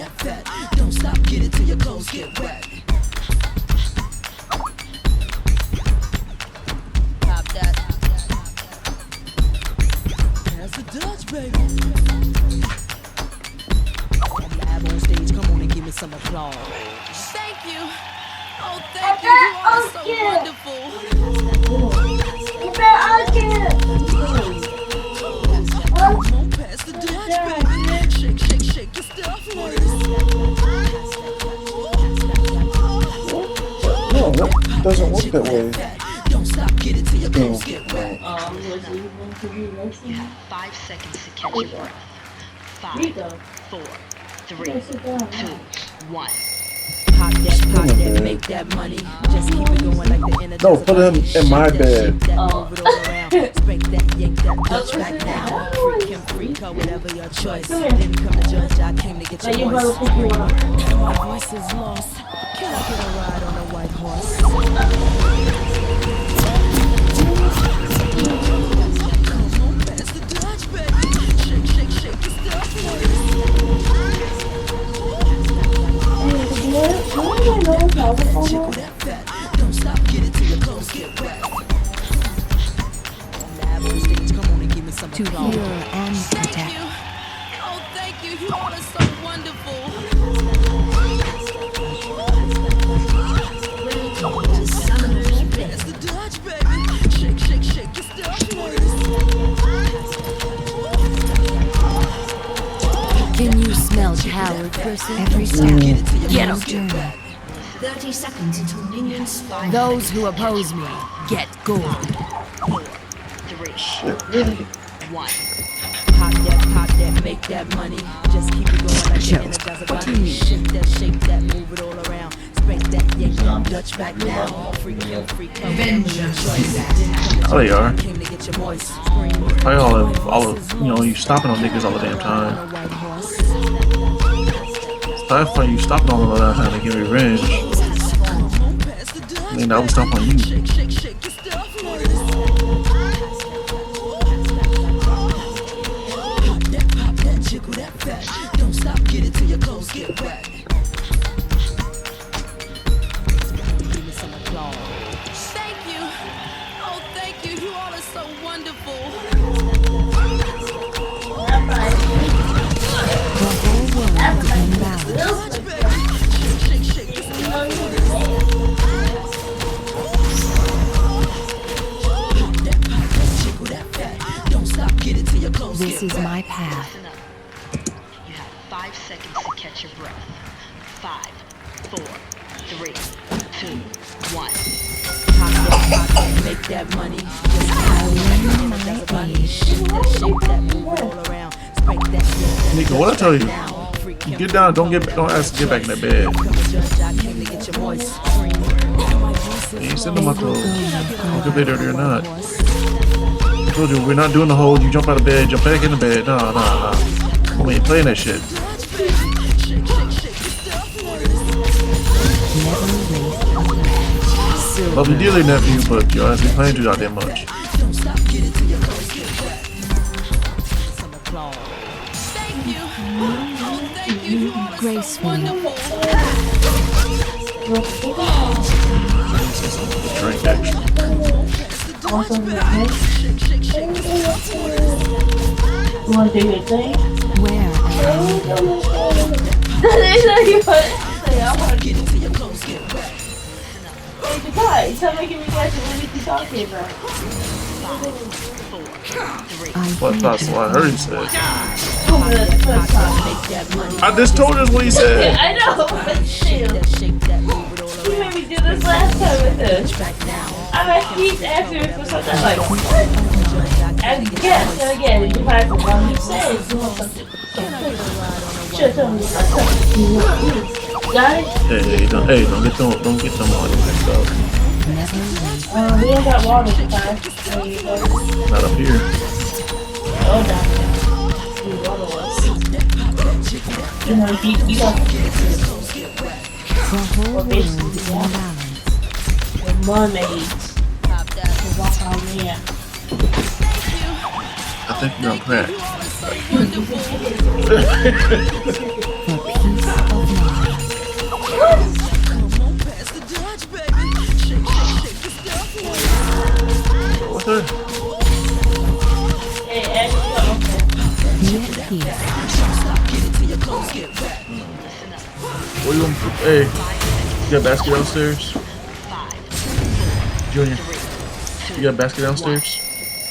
that fat. Don't stop, get it till your clothes get wet. Pop that. That's the Dutch, baby. I'm live on stage, come on and give me some applause. Thank you. Oh, thank you. You are so wonderful. Come on, pass the Dutch, baby. Shake, shake, shake your stuff for us. No, that doesn't work that way. Don't stop, get it till your clothes get wet. You have 5 seconds to catch your breath. 5, 4, 3, 2, 1. Pop that, make that money. Just keep it going like the energy. No, put him in my bed. Spank that, yank that, Dutch back now. Freak him, freak her, whatever your choice. Didn't come to judge, I came to get your voice. My voice is lost. Can I get a ride on a white horse? Come on, pass the Dutch, baby. Shake, shake, shake your stuff. Don't stop, get it till your clothes get wet. Live on stage, come on and give me some To applause. hear and Thank protect. you. Oh, thank you. You all are so wonderful. Pass the Dutch, baby. Shake, shake, shake your stuff. Can you smell power, person? Every step. Get em. 30 seconds until minions spawn. Those who oppose me get gold. 4, 3, 2, 1. Pop that, make that money. Just keep it going like the energizer bunny. Shake that, move it all around. Spank that, yank that, Dutch back now. Freak him, freak her. Oh, they are. Came to get your voice. Why all of you stopping on niggas all the damn time. It's not funny you stopping all the time to get revenge. I mean, that was stuff on you. Shake, shake, shake your stuff. Pop that, jiggle that fat. Don't stop, get it till your clothes get wet. Give me some applause. Thank you. Oh, thank you. You all are so wonderful. Shake, shake, shake your stuff. This is my path. Listen up. You have 5 seconds to catch your breath. 5, 4, 3, 2, 1. Pop that, make that money. Shake that, move it all around. Spank that, Nigga, what I tell you? You get down, don't ask to get back in that bed. You ain't sitting on my clothes. I don't care if they're dirty or not. I told you, we're not doing the whole, you jump out of bed, jump back in the bed. No. We ain't playing that shit. Love you dearly, nephew, but your ass ain't playing too goddamn much. Gracefully. Drink action. You want to do your thing? Where am I want to get into your clothes, get wet. Hey, Jakai, tell me, give me guys what we keep talking about. 5, 4, 3. What? That's what I heard he said. Over the first time. I just told us what he said. I know, but still. You made me do this last time with this. I mean, he's asking me for something like, what? And again, did you find the one you said? You want something? Should tell me got it? Hey, don't get them on mixed up. We ain't got water to find. Not up here. Oh, down there. Water was. You know, you got the whole world in balance? the mermaids. To walk on there. I think you're on crack. For peace What you gonna put? Hey, you got a basket downstairs? Junior, you got a basket downstairs?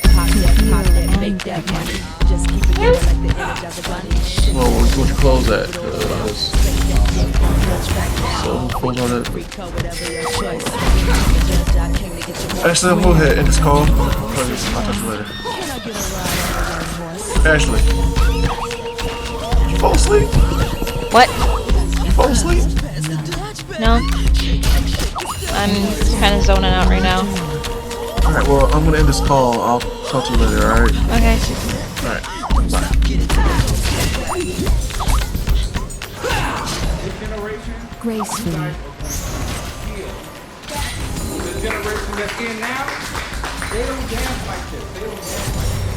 Pop that, make that money. Just keep it going like the Energizer bunny. Well, where's your clothes at? So whose clothes are that? Ashley, go ahead and just call. I'll touch you later. Ashley, you fall asleep? What? You fall asleep? No. I'm kind of zoning out right now. Alright, well, I'm gonna end this call. I'll talk to you later, alright? Okay. Alright, bye. Gracefully. The generation that's in now, they don't dance like this. They don't dance like this.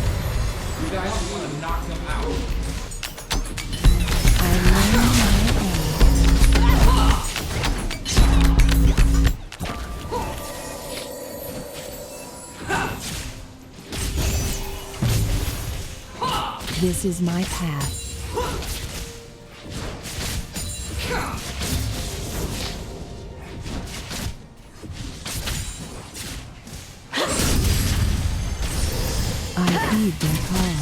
You guys want to knock them out. This is my path. I heed their call.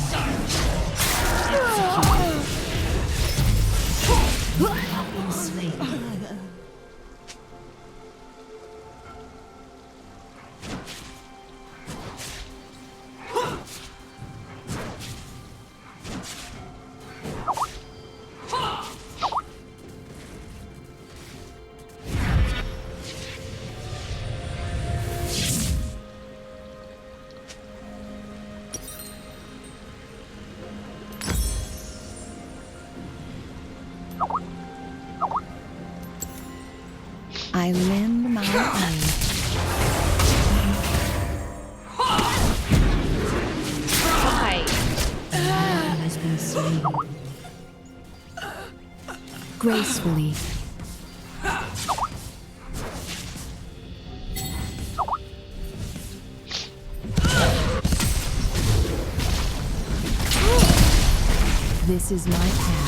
I lend my aid. Hi. Has been slain. Gracefully. This is my path.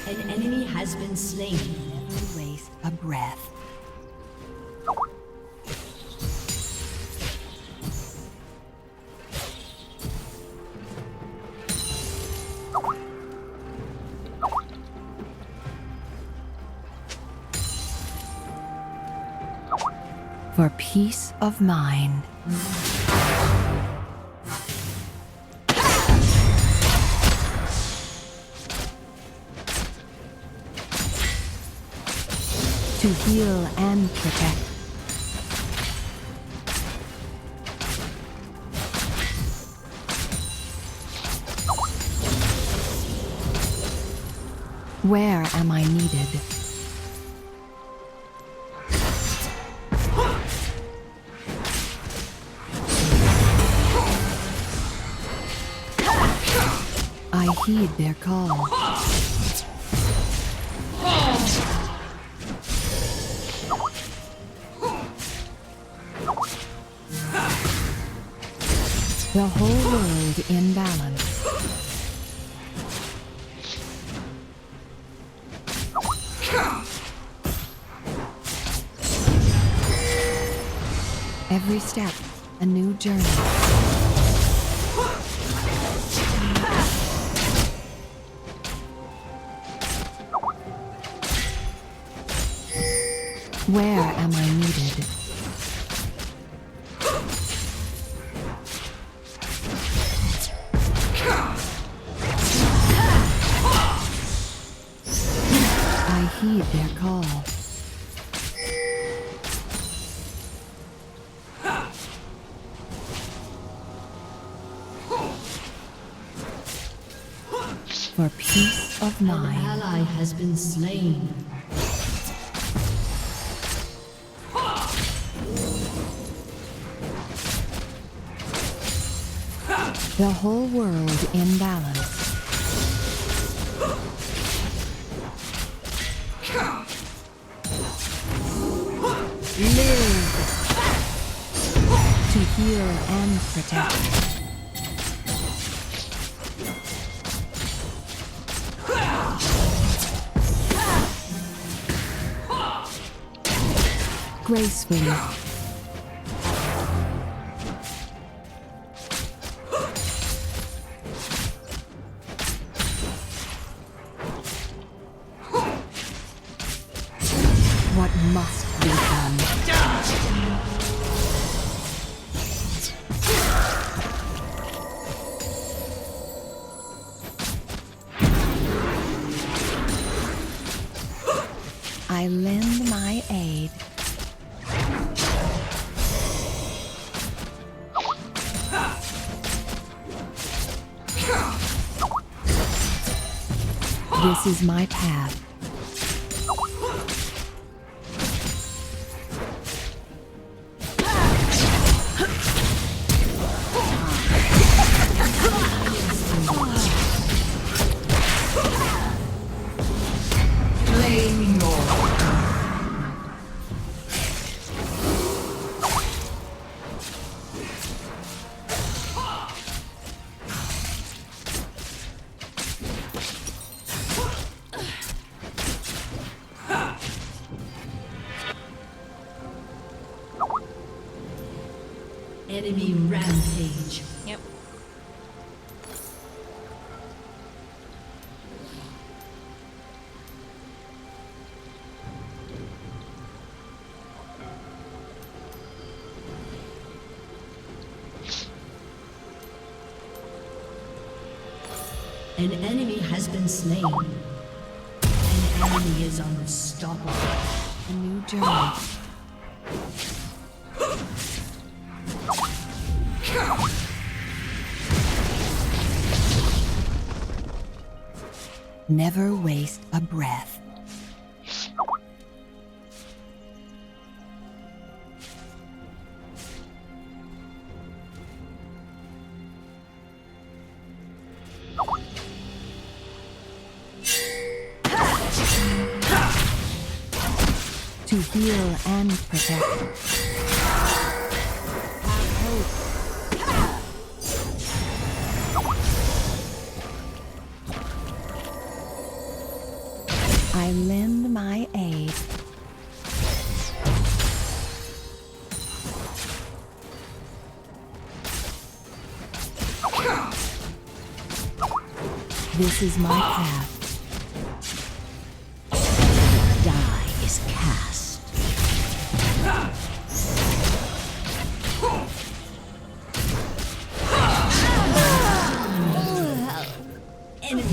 An enemy has been slain. Never waste a breath. For peace of mind. To heal and protect. Where am I needed? I heed their call. The whole world in balance. Every step, a new journey. Where am I needed? I heed their call. For peace of An mind. ally has been slain. The whole world in balance. Live. To To heal and protect. Gracefully. What must be done? I lend my aid. This is my path. Enemy rampage. Yep. An enemy has been slain. An enemy is unstoppable. A new journey. Never waste a breath. To heal and protect. I lend my aid. This is my path. Die is cast.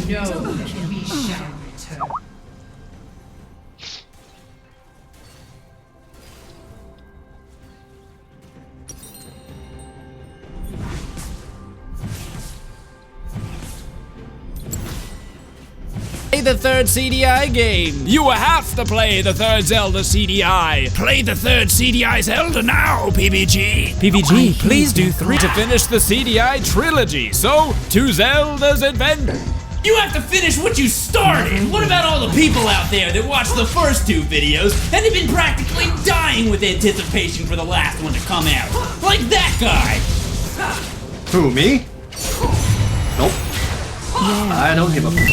No, we shall return. Play the third CDI game. You have to play the third Zelda CDI. Play the third CDI Zelda now, PBG. PBG, please do 3 to finish the CDI trilogy. So, to Zelda's Adventure. You have to finish what you started! What about all the people out there that watched the first 2 videos and have been practically dying with anticipation for the last one to come out? Like that guy! Who, me? Nope. I don't give a fuck.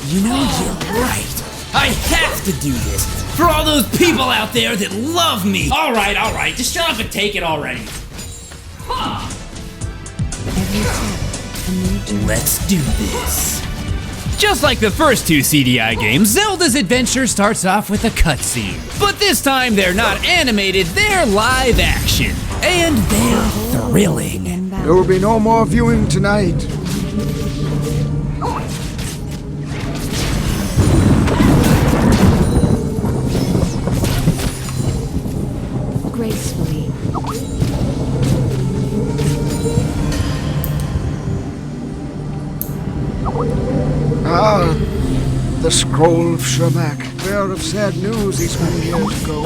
You know, you're right. I have to do this for all those people out there that love me. All right, just shut up and take it already. Let's do this. Just like the first 2 CDI games, Zelda's Adventure starts off with a cutscene. But this time they're not animated, they're live action. And they're thrilling. There will be no more viewing tonight. Gracefully. Ah, the scroll of Shemak. Bearer of sad news these many years ago.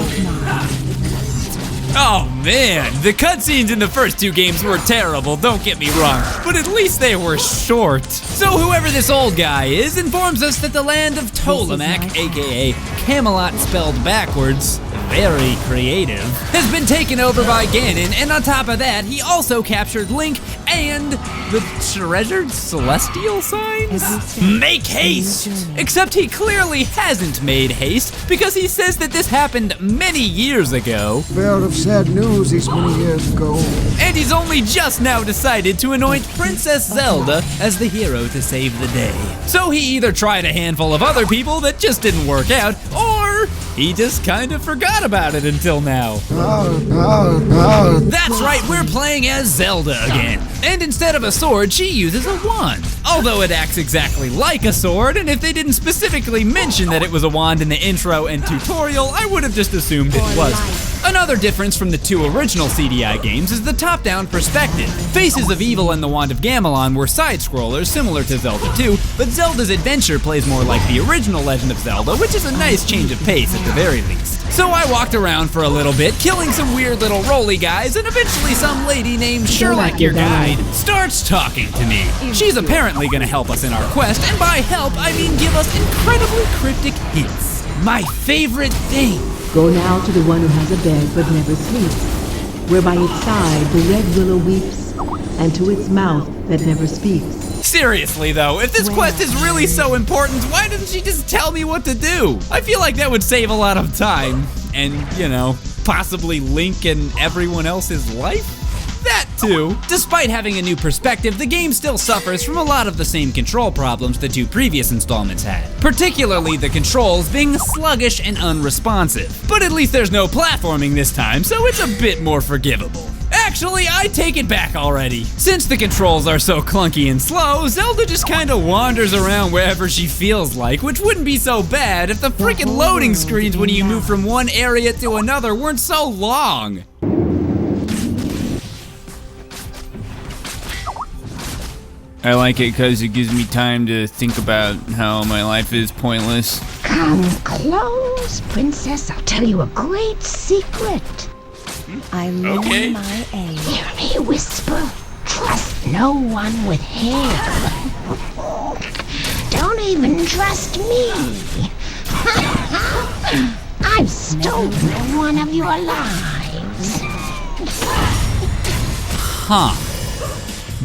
Oh Man, the cutscenes in the first 2 games were terrible, don't get me wrong, but at least they were short. So whoever this old guy is informs us that the land of Ptolemach, aka Camelot spelled backwards, very creative, has been taken over by Ganon, and on top of that, he also captured Link and the treasured celestial signs? Make haste! Except he clearly hasn't made haste, because he says that this happened many years ago. Bearer of sad news these many years ago. And he's only just now decided to anoint Princess Zelda as the hero to save the day. So he either tried a handful of other people that just didn't work out, or he just kind of forgot about it until now. That's right, we're playing as Zelda again. And instead of a sword, she uses a wand. Although it acts exactly like a sword, and if they didn't specifically mention that it was a wand in the intro and tutorial, I would have just assumed it was. Another difference from the 2 original CDI games is the top-down perspective. Faces of Evil and the Wand of Gamelon were side-scrollers similar to Zelda 2, but Zelda's Adventure plays more like the original Legend of Zelda, which is a nice change of pace at the very least. So I walked around for a little bit, killing some weird little roly guys, and eventually some lady named Sherlock, your guide, starts talking to me. She's apparently gonna help us in our quest, and by help, I mean give us incredibly cryptic hints. My favorite thing. Go now to the one who has a bed but never sleeps, where by its side the red willow weeps, and to its mouth that never speaks. Seriously though, if this quest is really so important, why doesn't she just tell me what to do? I feel like that would save a lot of time, and, you know, possibly Link and everyone else's life? That too. Despite having a new perspective, the game still suffers from a lot of the same control problems the 2 previous installments had. Particularly the controls being sluggish and unresponsive. But at least there's no platforming this time, so it's a bit more forgivable. Actually, I take it back already. Since the controls are so clunky and slow, Zelda just kinda wanders around wherever she feels like, which wouldn't be so bad if the freaking loading screens when you move from one area to another weren't so long. I like it because it gives me time to think about how my life is pointless. Come close, princess. I'll tell you a great secret. I learn my age. Hear me whisper. Trust no one with hair. Don't even trust me. I've stolen one of your lives. Huh.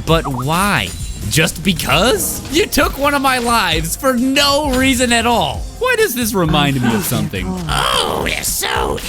But why? Just because? You took one of my lives for no reason at all. Why does this remind me of something? Oh, you're so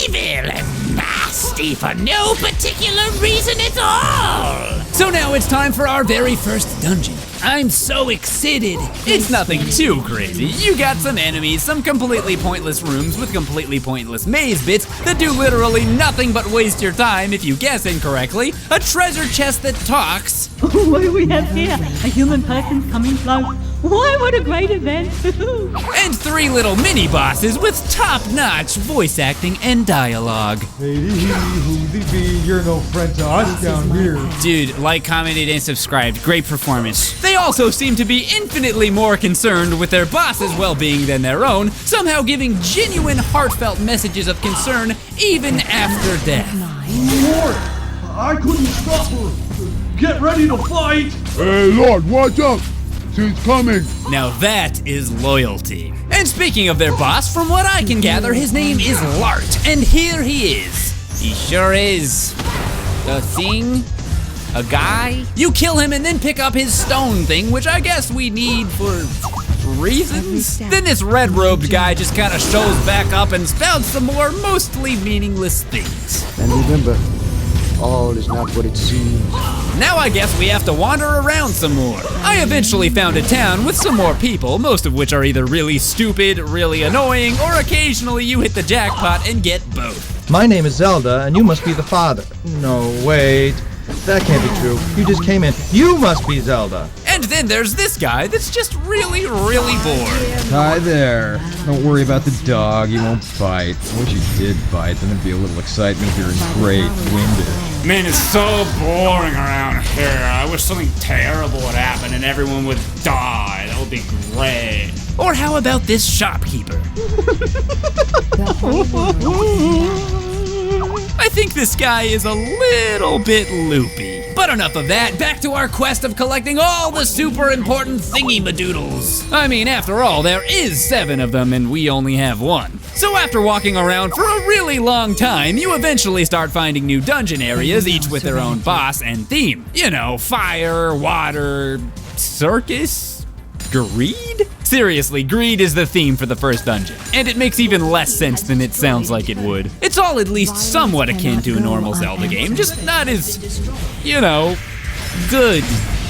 evil and nasty for no particular reason at all. So now it's time for our very first dungeon. I'm so excited. It's nothing too crazy. You got some enemies, some completely pointless rooms with completely pointless maze bits that do literally nothing but waste your time if you guess incorrectly, a treasure chest that talks. What do we have here? A human person coming close. Why, what a great event! And 3 little mini-bosses with top-notch voice acting and dialogue. Hey, you're no friend to us down here. Dude, like, commented, and subscribed. Great performance. They also seem to be infinitely more concerned with their boss's well-being than their own, somehow giving genuine, heartfelt messages of concern even after death. Lord, I couldn't stop her. Get ready to fight. Hey, Lord, watch out. She's coming. Now that is loyalty. And speaking of their boss, from what I can gather, his name is Lart, and here he is. He sure is. A thing? A guy? You kill him and then pick up his stone thing, which I guess we need for reasons? Then this red-robed guy just kinda shows back up and spouts some more mostly meaningless things. And remember, all is not what it seems. Now I guess we have to wander around some more. I eventually found a town with some more people, most of which are either really stupid, really annoying, or occasionally you hit the jackpot and get both. My name is Zelda, and you must be the father. No, wait. That can't be true. You just came in. You must be Zelda. And then there's this guy that's just really, really bored. Hi there. Don't worry about the dog. He won't bite. I wish he did bite. Then there'd be a little excitement if you're great winded. Man, it's so boring around here. I wish something terrible would happen and everyone would die. That would be great. Or how about this shopkeeper? I think this guy is a little bit loopy. But enough of that, back to our quest of collecting all the super important thingy-madoodles. I mean, after all, there is 7 of them and we only have 1. So after walking around for a really long time, you eventually start finding new dungeon areas, each with their own boss and theme. You know, fire, water, circus, greed? Seriously, greed is the theme for the first dungeon, and it makes even less sense than it sounds like it would. It's all at least somewhat akin to a normal Zelda game, just not as, you know, good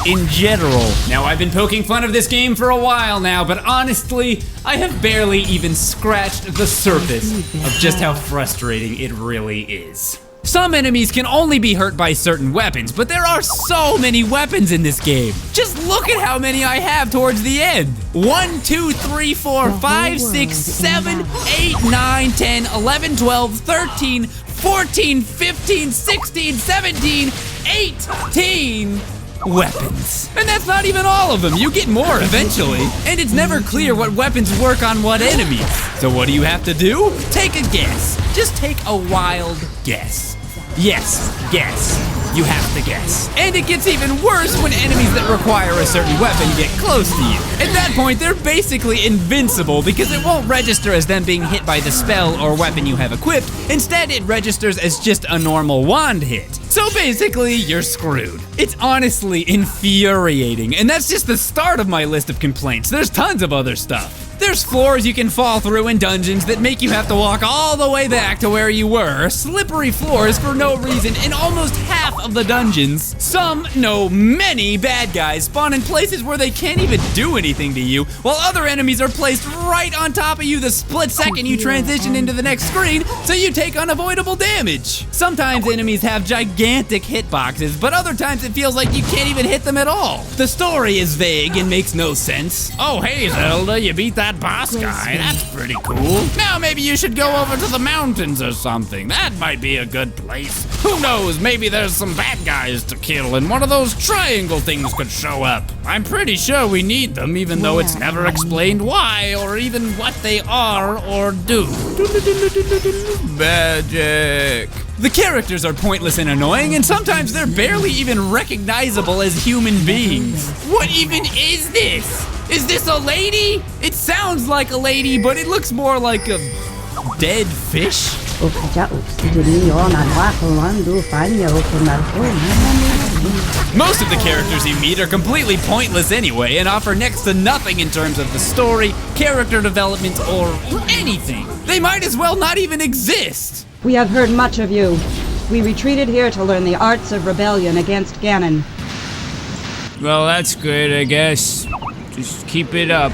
in general. Now, I've been poking fun of this game for a while now, but honestly, I have barely even scratched the surface of just how frustrating it really is. Some enemies can only be hurt by certain weapons, but there are so many weapons in this game. Just look at how many I have towards the end. 1, 2, 3, 4, 5, 6, 7, 8, 9, 10, 11, 12, 13, 14, 15, 16, 17, 18 weapons. And that's not even all of them. You get more eventually. And it's never clear what weapons work on what enemies. So what do you have to do? Take a guess. Just take a wild guess. Yes, guess. You have to guess. And it gets even worse when enemies that require a certain weapon get close to you. At that point, they're basically invincible because it won't register as them being hit by the spell or weapon you have equipped. Instead, it registers as just a normal wand hit. So basically, you're screwed. It's honestly infuriating, and that's just the start of my list of complaints. There's tons of other stuff. There's floors you can fall through in dungeons that make you have to walk all the way back to where you were. Slippery floors for no reason in almost half of the dungeons. Some, no, many bad guys spawn in places where they can't even do anything to you, while other enemies are placed right on top of you the split second you transition into the next screen, so you take unavoidable damage. Sometimes enemies have gigantic hitboxes, but other times it feels like you can't even hit them at all. The story is vague and makes no sense. Oh, hey, Zelda, you beat that boss guy. That's pretty cool. Now maybe you should go over to the mountains or something. That might be a good place. Who knows, maybe there's some bad guys to kill and one of those triangle things could show up. I'm pretty sure we need them, even though it's never explained why or even what they are or do. Magic. The characters are pointless and annoying, and sometimes they're barely even recognizable as human beings. What even is this? Is this a lady? It sounds like a lady, but it looks more like a dead fish. Most of the characters you meet are completely pointless anyway and offer next to nothing in terms of the story, character development, or anything. They might as well not even exist. We have heard much of you. We retreated here to learn the arts of rebellion against Ganon. Well, that's good, I guess. Just keep it up.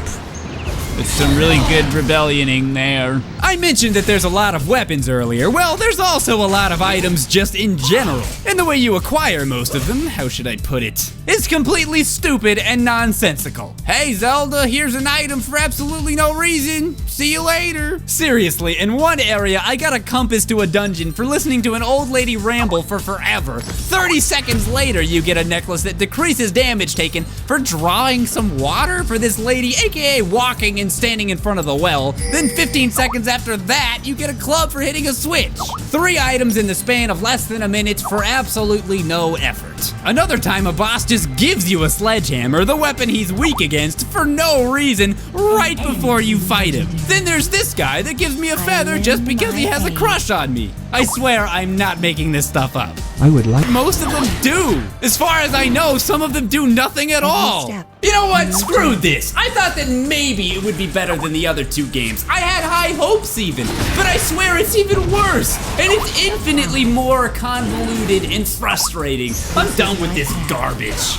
There's some really good rebellioning there. I mentioned that there's a lot of weapons earlier. Well, there's also a lot of items just in general. And the way you acquire most of them, how should I put it, is completely stupid and nonsensical. Hey Zelda, here's an item for absolutely no reason. See you later. Seriously, in one area, I got a compass to a dungeon for listening to an old lady ramble for forever. 30 seconds later, you get a necklace that decreases damage taken for drawing some water for this lady, aka walking and standing in front of the well. Then 15 seconds after that, you get a club for hitting a switch. 3 items in the span of less than a minute for absolutely no effort. Another time, a boss just gives you a sledgehammer, the weapon he's weak against, for no reason, right before you fight him. Then there's this guy that gives me a feather just because he has a crush on me. I swear I'm not making this stuff up. I would like... Most of them do. As far as I know, some of them do nothing at all. You know what? Screw this. I thought that maybe it would be better than the other 2 games. I had high hopes even, but I swear it's even worse. And it's infinitely more convoluted and frustrating. I'm done with this garbage.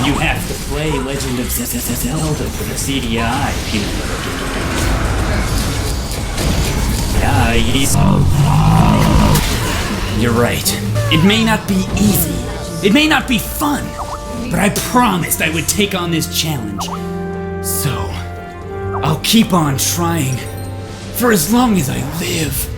You have to play Legend of Zelda for the CDI, peanut butter. You're right. It may not be easy. It may not be fun. But I promised I would take on this challenge. So, I'll keep on trying. For as long as I live.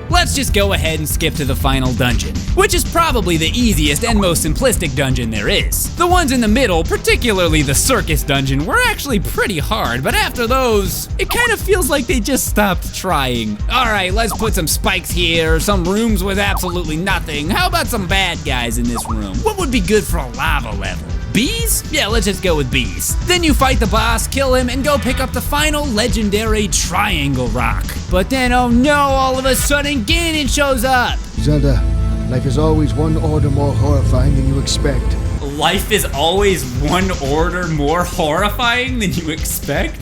Let's just go ahead and skip to the final dungeon, which is probably the easiest and most simplistic dungeon there is. The ones in the middle, particularly the circus dungeon, were actually pretty hard, but after those, it kind of feels like they just stopped trying. Alright, let's put some spikes here, some rooms with absolutely nothing. How about some bad guys in this room? What would be good for a lava level? Bees? Yeah, let's just go with bees. Then you fight the boss, kill him, and go pick up the final legendary triangle rock. But then, oh no, all of a sudden Ganon shows up! Zelda, life is always one order more horrifying than you expect. Life is always one order more horrifying than you expect?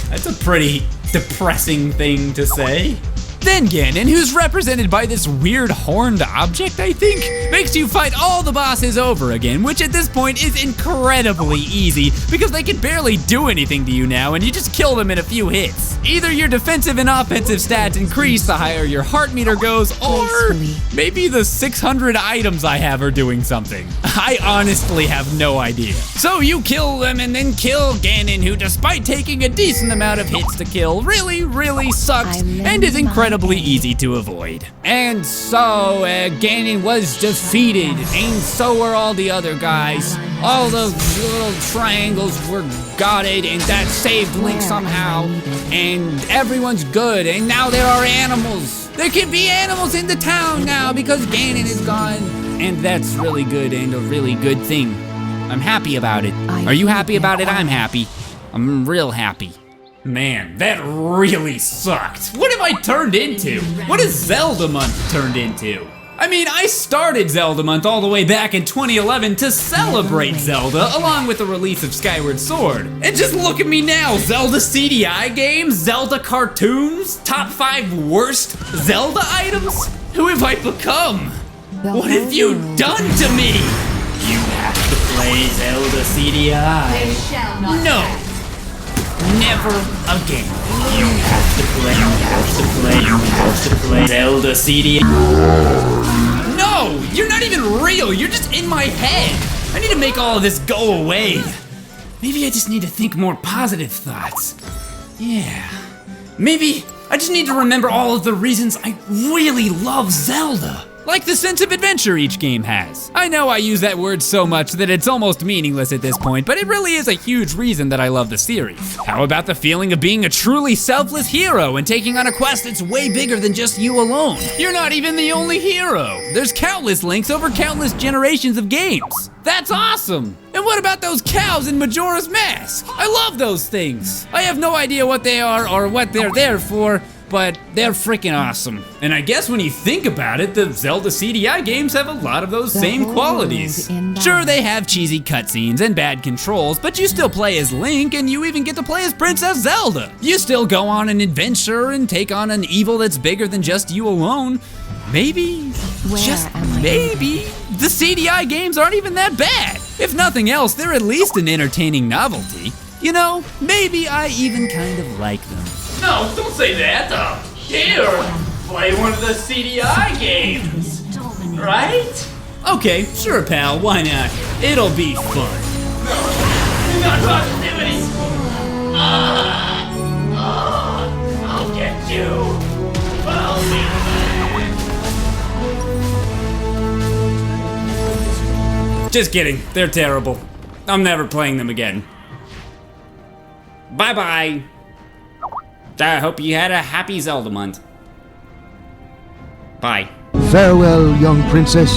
That's a pretty depressing thing to say. Then Ganon, who's represented by this weird horned object, I think, makes you fight all the bosses over again, which at this point is incredibly easy because they can barely do anything to you now and you just kill them in a few hits. Either your defensive and offensive stats increase the higher your heart meter goes, or maybe the 600 items I have are doing something. I honestly have no idea. So you kill them and then kill Ganon, who despite taking a decent amount of hits to kill, really sucks and is incredibly easy to avoid. And so Ganon was defeated, and so were all the other guys. All the little triangles were gutted, and that saved Link somehow. And everyone's good, and now there are animals. There can be animals in the town now because Ganon is gone. And that's really good and a really good thing. I'm happy about it. Are you happy about it? I'm happy. I'm real happy. Man, that really sucked. What have I turned into? What has Zelda Month turned into? I mean, I started Zelda Month all the way back in 2011 to celebrate Zelda, along with the release of Skyward Sword. And just look at me now, Zelda CDI games, Zelda cartoons, top 5 worst Zelda items? Who have I become? What have you done to me? You have to play Zelda CDI. No. Never again. You have to play Zelda CDI. No, you're not even real. You're just in my head. I need to make all of this go away. Maybe I just need to think more positive thoughts. Yeah. Maybe I just need to remember all of the reasons I really love Zelda. Like the sense of adventure each game has. I know I use that word so much that it's almost meaningless at this point, but it really is a huge reason that I love the series. How about the feeling of being a truly selfless hero and taking on a quest that's way bigger than just you alone? You're not even the only hero. There's countless Links over countless generations of games. That's awesome! And what about those cows in Majora's Mask? I love those things. I have no idea what they are or what they're there for, but they're freaking awesome. And I guess when you think about it, the Zelda CDI games have a lot of those same qualities. Sure, they have cheesy cutscenes and bad controls, but you still play as Link and you even get to play as Princess Zelda. You still go on an adventure and take on an evil that's bigger than just you alone. Maybe, just maybe, the CDI games aren't even that bad. If nothing else, they're at least an entertaining novelty. You know, maybe I even kind of like them. No, don't say that. Here, play one of the CDI games, right? Okay, sure, pal, why not? It'll be fun. Not positivity. I'll get you. I'll be. Just kidding, they're terrible. I'm never playing them again. Bye-bye. I hope you had a happy Zelda month. Bye. Farewell, young princess.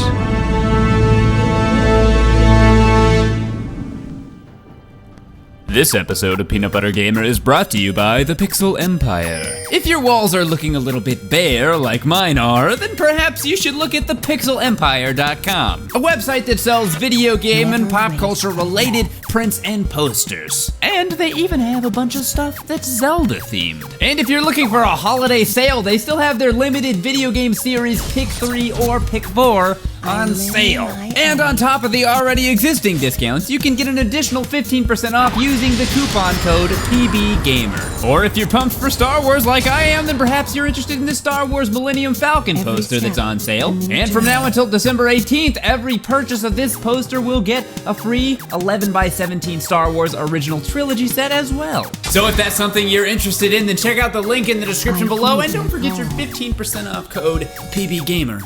This episode of Peanut Butter Gamer is brought to you by the Pixel Empire. If your walls are looking a little bit bare, like mine are, then perhaps you should look at thepixelempire.com, a website that sells video game and pop culture related prints and posters. And they even have a bunch of stuff that's Zelda themed. And if you're looking for a holiday sale, they still have their limited video game series Pick 3 or Pick 4 on sale. And on top of the already existing discounts, you can get an additional 15% off using the coupon code PBGamer. Or if you're pumped for Star Wars like I am, then perhaps you're interested in the Star Wars Millennium Falcon poster that's on sale. And from now until December 18th, every purchase of this poster will get a free 11x17 Star Wars original trilogy set as well. So if that's something you're interested in, then check out the link in the description below, and don't forget your 15% off code PBGamer.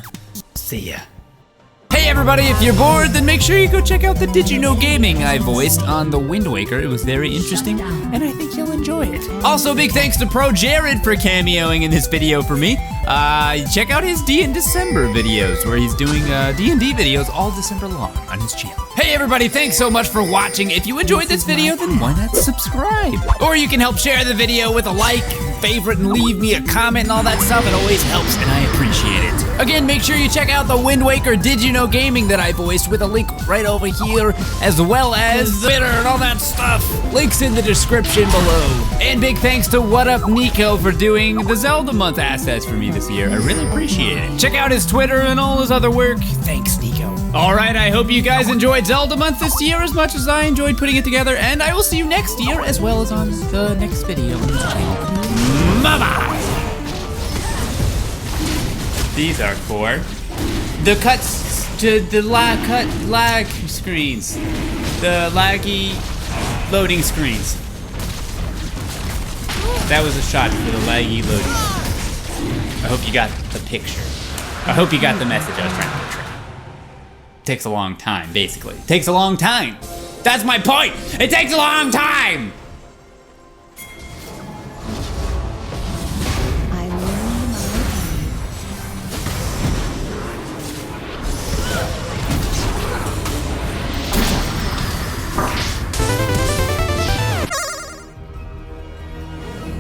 See ya. Hey everybody, if you're bored, then make sure you go check out the Did You Know Gaming I voiced on The Wind Waker. It was very interesting, and I think you'll enjoy it. Also, big thanks to Pro Jared for cameoing in this video for me. Check out his D in December videos, where he's doing D&D videos all December long on his channel. Hey everybody, thanks so much for watching. If you enjoyed this video, then why not subscribe? Or you can help share the video with a like, favorite, and leave me a comment and all that stuff. It always helps, and I appreciate it. Again, make sure you check out the Wind Waker Did You Know Gaming that I voiced with a link right over here, as well as Twitter and all that stuff. Links in the description below. And big thanks to What Up Nico for doing the Zelda Month assets for me this year. I really appreciate it. Check out his Twitter and all his other work. Thanks, Nico. All right, I hope you guys enjoyed Zelda Month this year as much as I enjoyed putting it together, and I will see you next year as well as on the next video on this channel. Bye-bye. These are for the cuts to the lag screens, the laggy loading screens. That was a shot for the laggy loading. I hope you got the picture. I hope you got the message I was trying to portray. Takes a long time, basically. Takes a long time. That's my point. It takes a long time.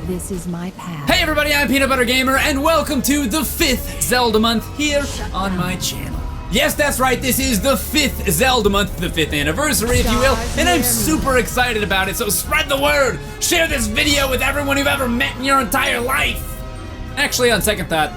This is my path. Hey everybody, I'm Peanut Butter Gamer, and welcome to the 5th Zelda month here on my channel. Yes, that's right, this is the 5th Zelda month, the 5th anniversary, if you will, and I'm super excited about it, so spread the word! Share this video with everyone you've ever met in your entire life! Actually, on second thought,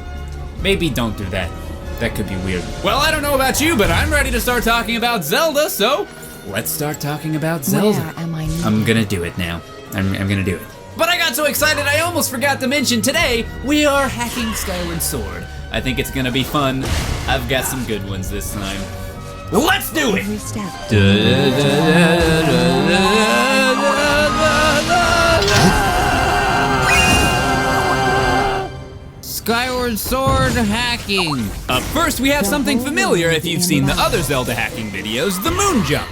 maybe don't do that. That could be weird. Well, I don't know about you, but I'm ready to start talking about Zelda, so let's start talking about Zelda. Where am I now? I'm gonna do it now. I'm gonna do it. But I got so excited I almost forgot to mention today, we are hacking Skyward Sword. I think it's gonna be fun. I've got some good ones this time. Let's do it! Skyward Sword hacking. Up first, we have something familiar if you've seen the other Zelda hacking videos, the moon jump.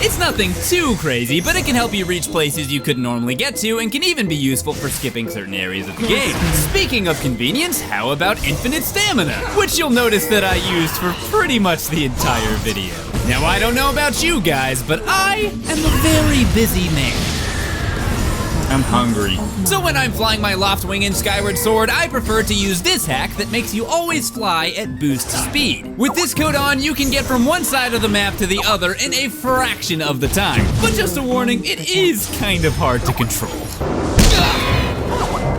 It's nothing too crazy, but it can help you reach places you couldn't normally get to and can even be useful for skipping certain areas of the game. Speaking of convenience, how about infinite stamina? Which you'll notice that I used for pretty much the entire video. Now I don't know about you guys, but I am a very busy man. I'm hungry. So when I'm flying my loft wing in Skyward Sword, I prefer to use this hack that makes you always fly at boost speed. With this code on, you can get from one side of the map to the other in a fraction of the time. But just a warning, it is kind of hard to control.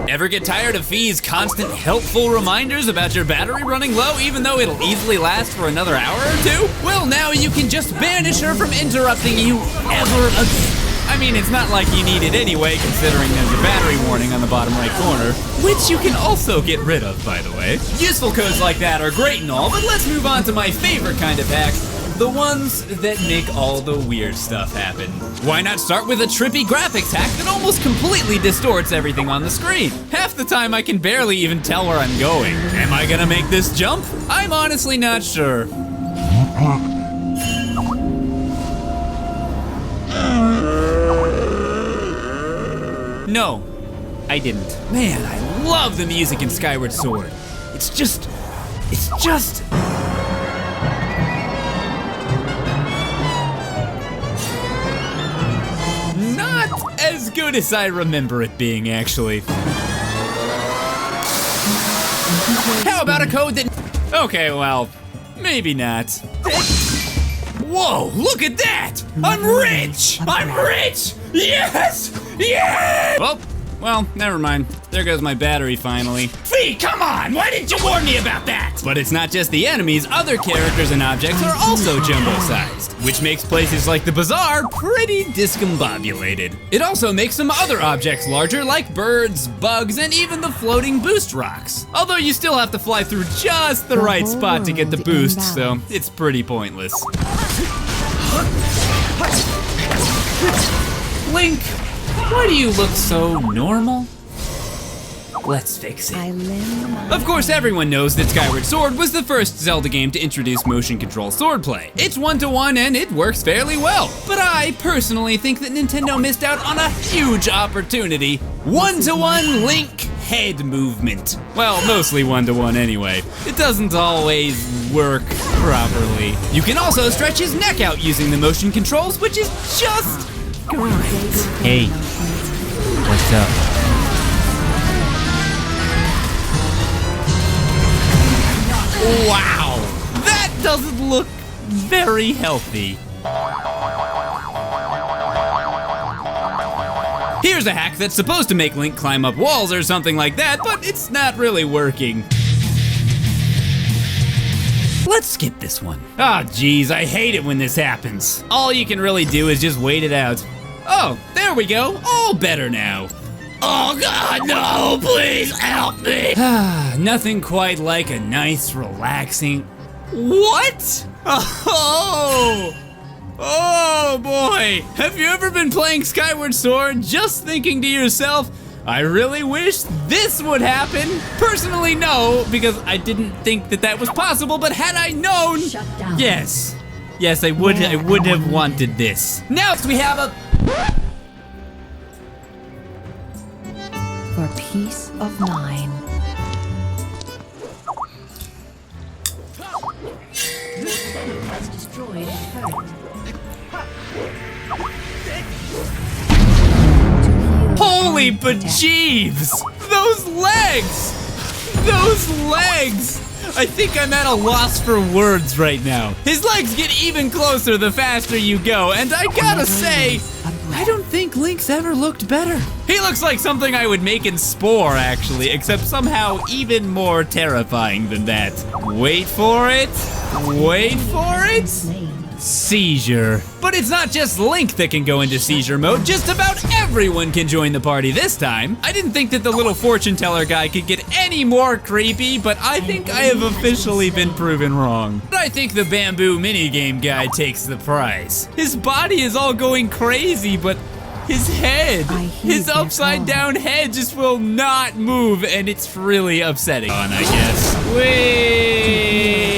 Ever get tired of Fee's constant helpful reminders about your battery running low even though it'll easily last for another hour or two? Well, now you can just banish her from interrupting you ever again. I mean, it's not like you need it anyway, considering there's a battery warning on the bottom right corner, which you can also get rid of, by the way. Useful codes like that are great and all, but let's move on to my favorite kind of hacks, the ones that make all the weird stuff happen. Why not start with a trippy graphics hack that almost completely distorts everything on the screen? Half the time I can barely even tell where I'm going. Am I gonna make this jump? I'm honestly not sure. No, I didn't. Man, I love the music in Skyward Sword. It's just not as good as I remember it being, actually. How about a code that... Okay, well, maybe not. Whoa, look at that! I'm rich! I'm rich! Yes! Yes! Well, well, never mind. There goes my battery finally. Fee, come on! Why didn't you warn me about that? But it's not just the enemies, other characters and objects are also jumbo-sized, which makes places like the bazaar pretty discombobulated. It also makes some other objects larger, like birds, bugs, and even the floating boost rocks. Although you still have to fly through just the right spot to get the boost, so it's pretty pointless. Link, why do you look so normal? Let's fix it. Of course, everyone knows that Skyward Sword was the first Zelda game to introduce motion control swordplay. It's 1-to-1 and it works fairly well. But I personally think that Nintendo missed out on a huge opportunity. 1-to-1 Link head movement. Well, mostly 1-to-1 anyway. It doesn't always work properly. You can also stretch his neck out using the motion controls, which is just great. Hey, what's up? Wow, that doesn't look very healthy. Here's a hack that's supposed to make Link climb up walls or something like that, but it's not really working. Let's skip this one. Ah, geez, I hate it when this happens. All you can really do is just wait it out. Oh, there we go, all better now. Oh God, no, please help me. Nothing quite like a nice, relaxing... What? Oh boy. Have you ever been playing Skyward Sword just thinking to yourself, I really wish this would happen? Personally, no, because I didn't think that that was possible, but had I known, yes. Yes, I would have wanted this. Now we have a... For peace of mind. Has destroyed a turret. Holy bejeeves! Those legs! Those legs! I think I'm at a loss for words right now. His legs get even closer the faster you go, and I gotta say, I don't think Link's ever looked better. He looks like something I would make in Spore, actually, except somehow even more terrifying than that. Wait for it. Wait for it. Seizure. But it's not just Link that can go into seizure mode, just about everyone can join the party this time. I didn't think that the little fortune teller guy could get any more creepy, but I think I have officially been proven wrong. But I think the bamboo minigame guy takes the prize. His body is all going crazy, but his head, his upside down head just will not move, and it's really upsetting. On, I guess. Wait.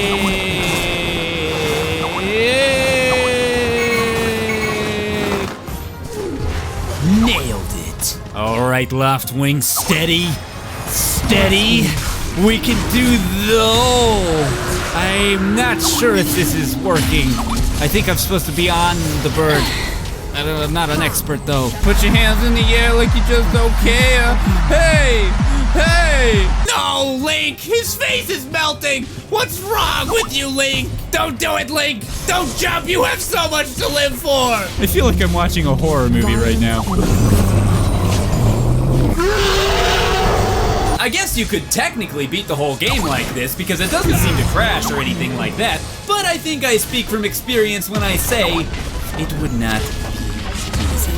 Nailed it. All right, Loftwing, steady, steady. We can do the... I'm not sure if this is working. I think I'm supposed to be on the bird. I'm not an expert though. Put your hands in the air like you just don't care. Hey, hey. No, Link, his face is melting. What's wrong with you, Link? Don't do it, Link. Don't jump, you have so much to live for. I feel like I'm watching a horror movie right now. I guess you could technically beat the whole game like this because it doesn't seem to crash or anything like that, but I think I speak from experience when I say it would not be easy.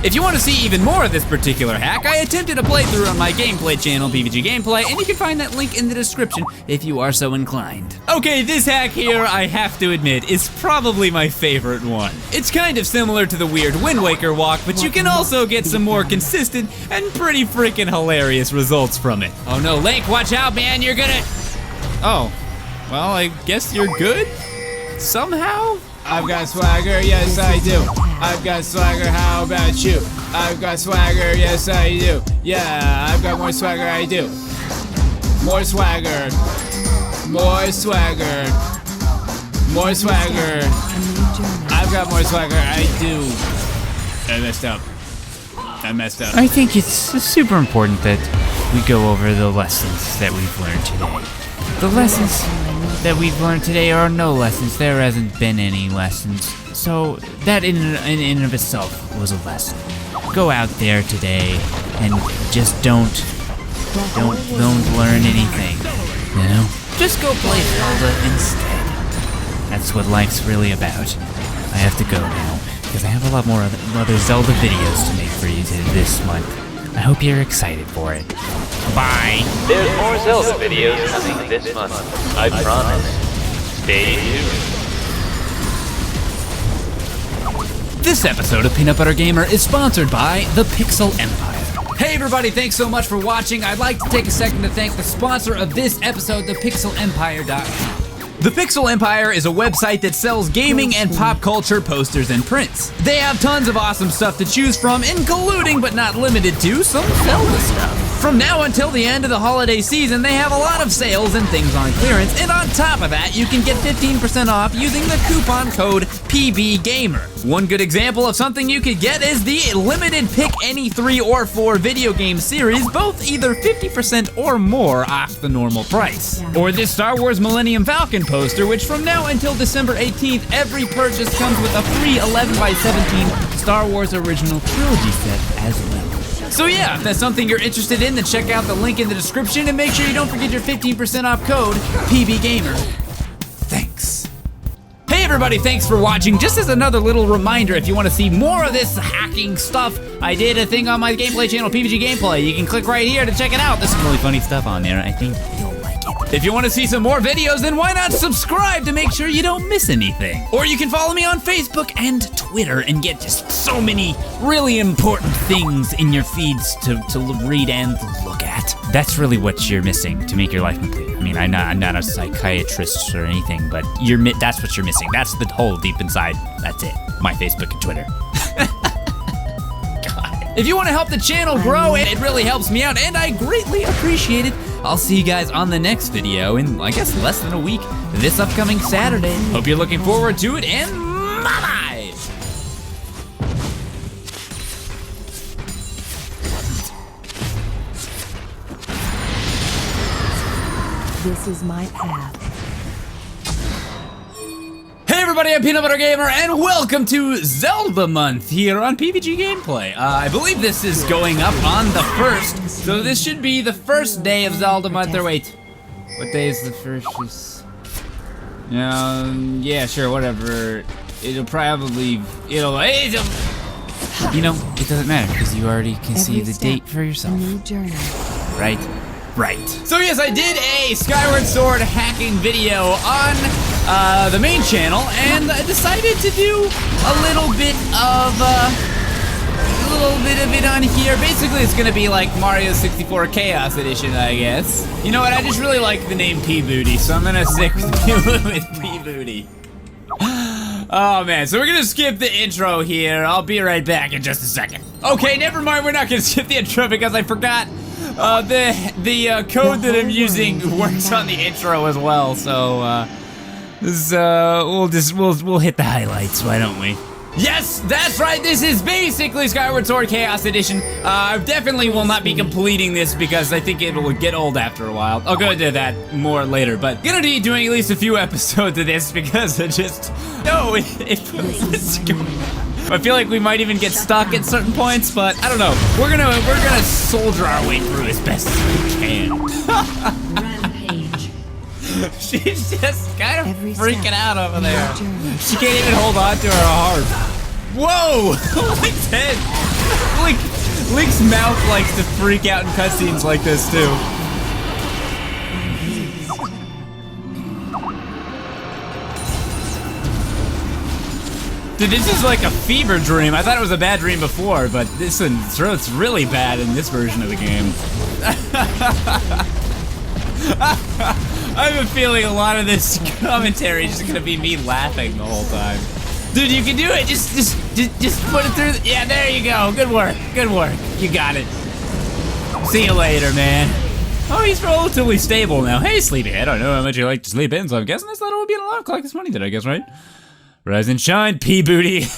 If you want to see even more of this particular hack, I attempted a playthrough on my gameplay channel, PVG Gameplay, and you can find that link in the description if you are so inclined. Okay, this hack here, I have to admit, is probably my favorite one. It's kind of similar to the weird Wind Waker walk, but you can also get some more consistent and pretty freaking hilarious results from it. Oh no, Link, watch out, man, you're gonna... Oh, well, I guess you're good? Somehow? I've got swagger, yes I do. I've got swagger, how about you? I've got swagger, yes I do. Yeah, I've got more swagger, I do. More swagger. More swagger. More swagger. I've got more swagger, I do. I messed up. I think it's super important that we go over the lessons that we've learned today. The lessons that we've learned today are no lessons. There hasn't been any lessons. So that in and of itself was a lesson. Go out there today and just don't learn anything, you know? Just go play Zelda instead. That's what life's really about. I have to go now, because I have a lot more other Zelda videos to make for you this month. I hope you're excited for it. Bye! There's more Zelda videos coming this month. I promise. Stay tuned. This episode of Peanut Butter Gamer is sponsored by the Pixel Empire. Hey everybody, thanks so much for watching. I'd like to take a second to thank the sponsor of this episode, thepixelempire.com. The Pixel Empire is a website that sells gaming and pop culture posters and prints. They have tons of awesome stuff to choose from, including but not limited to some Zelda stuff. From now until the end of the holiday season, they have a lot of sales and things on clearance, and on top of that, you can get 15% off using the coupon code PBGamer. One good example of something you could get is the limited pick any 3 or 4 video game series, both either 50% or more off the normal price. Or this Star Wars Millennium Falcon poster, which from now until December 18th, every purchase comes with a free 11x17 Star Wars Original Trilogy set as well. So yeah, if that's something you're interested in, then check out the link in the description and make sure you don't forget your 15% off code PBGamer. Thanks. Hey everybody, thanks for watching. Just as another little reminder, if you want to see more of this hacking stuff, I did a thing on my gameplay channel, PBG Gameplay. You can click right here to check it out. There's some really funny stuff on there. I think you'll like it. If you want to see some more videos, then why not subscribe to make sure you don't miss anything? Or you can follow me on Facebook and Twitter and get just so many really important things in your feeds to read and look at. That's really what you're missing to make your life complete. I mean, I'm not a psychiatrist or anything, but that's what you're missing. That's the hole deep inside. That's it. My Facebook and Twitter. God. If you want to help the channel grow, it really helps me out, and I greatly appreciate it. I'll see you guys on the next video in, I guess, less than a week, this upcoming Saturday. Hope you're looking forward to it, and bye-bye! This is my path. Hey everybody, I'm Peanut Butter Gamer, and welcome to Zelda Month here on PBG Gameplay. I believe this is going up on the 1st, so this should be the first day of Zelda Month, or wait, what day is the first? Yeah, sure, whatever. You know, it doesn't matter, because you already can see the date for yourself. Right? Right. So yes, I did a Skyward Sword hacking video on the main channel, and I decided to do a little bit of it on here. Basically, it's gonna be like Mario 64 Chaos Edition, I guess. You know what? I just really like the name P-Booty, so I'm gonna stick with P-Booty. Oh man, so we're gonna skip the intro here. I'll be right back in just a second. Okay, never mind. We're not gonna skip the intro because I forgot. The code that I'm using works on the intro as well, so we'll hit the highlights, why don't we? Yes, that's right, this is basically Skyward Sword Chaos Edition. I definitely will not be completing this because I think it will get old after a while. I'll go into that more later, but gonna be doing at least a few episodes of this because I just, I feel like we might even get stuck at certain points, but I don't know. We're gonna soldier our way through as best as we can. Rampage. She's just kind of freaking out over there. She can't even hold on to her harp. Whoa! Link's head. Link's mouth likes to freak out in cutscenes like this too. Dude, this is like a fever dream. I thought it was a bad dream before, but it's really bad in this version of the game. I have a feeling a lot of this commentary is just gonna be me laughing the whole time. Dude, you can do it. Just put it through. Yeah, there you go. Good work. Good work. You got it. See you later, man. Oh, he's relatively stable now. Hey, Sleepy. I don't know how much you like to sleep in, so I'm guessing I thought it would be an alarm clock this morning, did I guess right? Rise and shine, P-Booty.